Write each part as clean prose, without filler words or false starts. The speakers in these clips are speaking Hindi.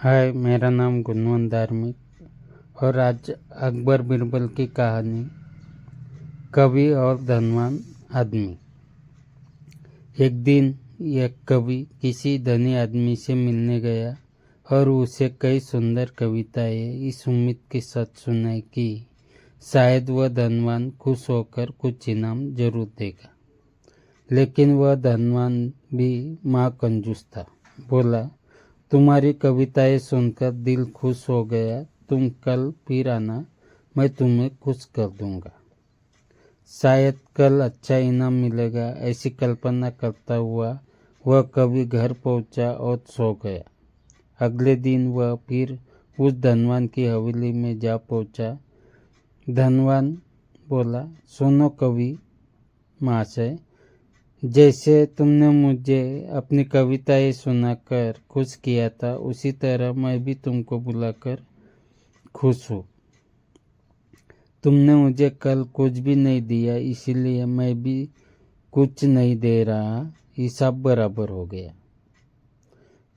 हाय, मेरा नाम गुणवंत धार्मिक और आज अकबर बिरबल की कहानी कवि और धनवान आदमी। एक दिन एक कवि किसी धनी आदमी से मिलने गया और उसे कई सुंदर कविताएं इस उम्मीद के साथ सुनाई कि शायद वह धनवान खुश होकर कुछ इनाम जरूर देगा। लेकिन वह धनवान भी कंजूस था। बोला, तुम्हारी कविताएं सुनकर दिल खुश हो गया, तुम कल फिर आना, मैं तुम्हें खुश कर दूंगा। शायद कल अच्छा इनाम मिलेगा, ऐसी कल्पना करता हुआ वह कवि घर पहुंचा और सो गया। अगले दिन वह फिर उस धनवान की हवेली में जा पहुंचा। धनवान बोला, सुनो कवि महाशय, जैसे तुमने मुझे अपनी कविताएं सुनाकर खुश किया था, उसी तरह मैं भी तुमको बुलाकर खुश हूँ। तुमने मुझे कल कुछ भी नहीं दिया, इसीलिए मैं भी कुछ नहीं दे रहा, हिसाब बराबर हो गया।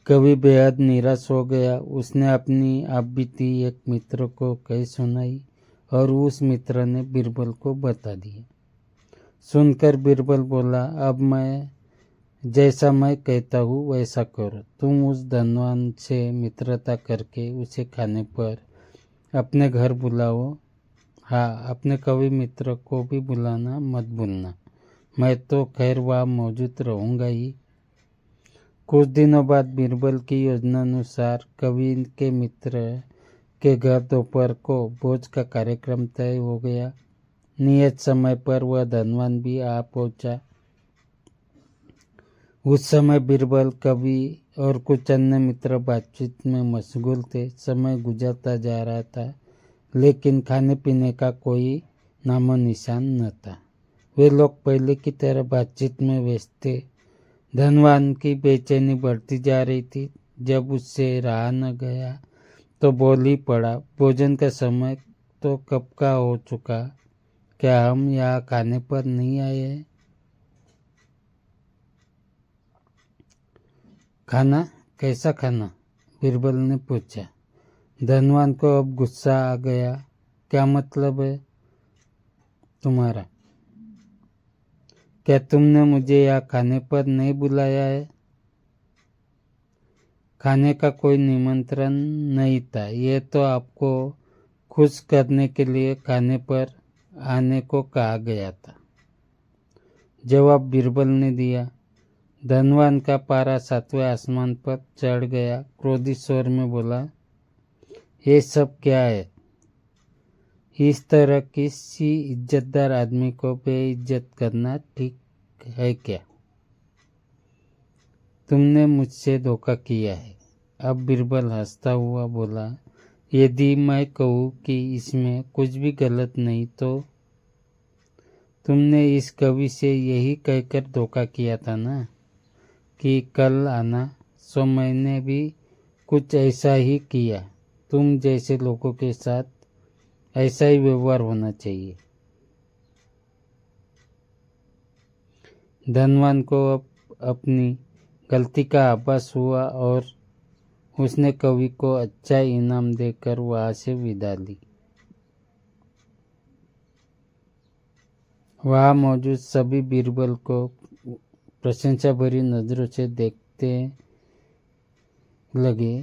कवि बेहद निराश हो गया। उसने अपनी आपबीती एक मित्र को कह सुनाई और उस मित्र ने बिरबल को बता दिया। सुनकर बिरबल बोला, अब जैसा मैं कहता हूँ वैसा करो। तुम उस धनवान से मित्रता करके उसे खाने पर अपने घर बुलाओ। हाँ, अपने कवि मित्र को भी बुलाना मत भूलना। मैं तो खैर वहाँ मौजूद रहूँगा ही। कुछ दिनों बाद बिरबल की योजनानुसार कवि के मित्र के घर दोपहर को भोज का कार्यक्रम तय हो गया। नियत समय पर वह धनवान भी आ पहुंचा। उस समय बिरबल, कवि और कुछ अन्य मित्र बातचीत में मशगूल थे। समय गुजरता जा रहा था, लेकिन खाने पीने का कोई नामो निशान न था। वे लोग पहले की तरह बातचीत में व्यस्त थे। धनवान की बेचैनी बढ़ती जा रही थी। जब उससे रहा न गया तो बोल ही पड़ा, भोजन का समय तो कब का हो चुका, क्या हम यहाँ खाने पर नहीं आए हैं? खाना? कैसा खाना? बिरबल ने पूछा। धनवान को अब गुस्सा आ गया। क्या मतलब है तुम्हारा? क्या तुमने मुझे यहाँ खाने पर नहीं बुलाया है? खाने का कोई निमंत्रण नहीं था, ये तो आपको खुश करने के लिए खाने पर आने को कहा गया था, जवाब बिरबल ने दिया। धनवान का पारा 7वें आसमान पर चढ़ गया। क्रोधित स्वर में बोला, ये सब क्या है? इस तरह किसी इज्जतदार आदमी को बेइज्जत करना ठीक है क्या? तुमने मुझसे धोखा किया है। अब बिरबल हंसता हुआ बोला, यदि मैं कहूँ कि इसमें कुछ भी गलत नहीं तो? तुमने इस कवि से यही कहकर धोखा किया था ना कि कल आना, सो मैंने भी कुछ ऐसा ही किया। तुम जैसे लोगों के साथ ऐसा ही व्यवहार होना चाहिए। धनवान को अब अपनी गलती का आभास हुआ और उसने कवि को अच्छा इनाम देकर वहां से विदा ली। वहां मौजूद सभी बिरबल को प्रशंसा भरी नजरों से देखते लगे।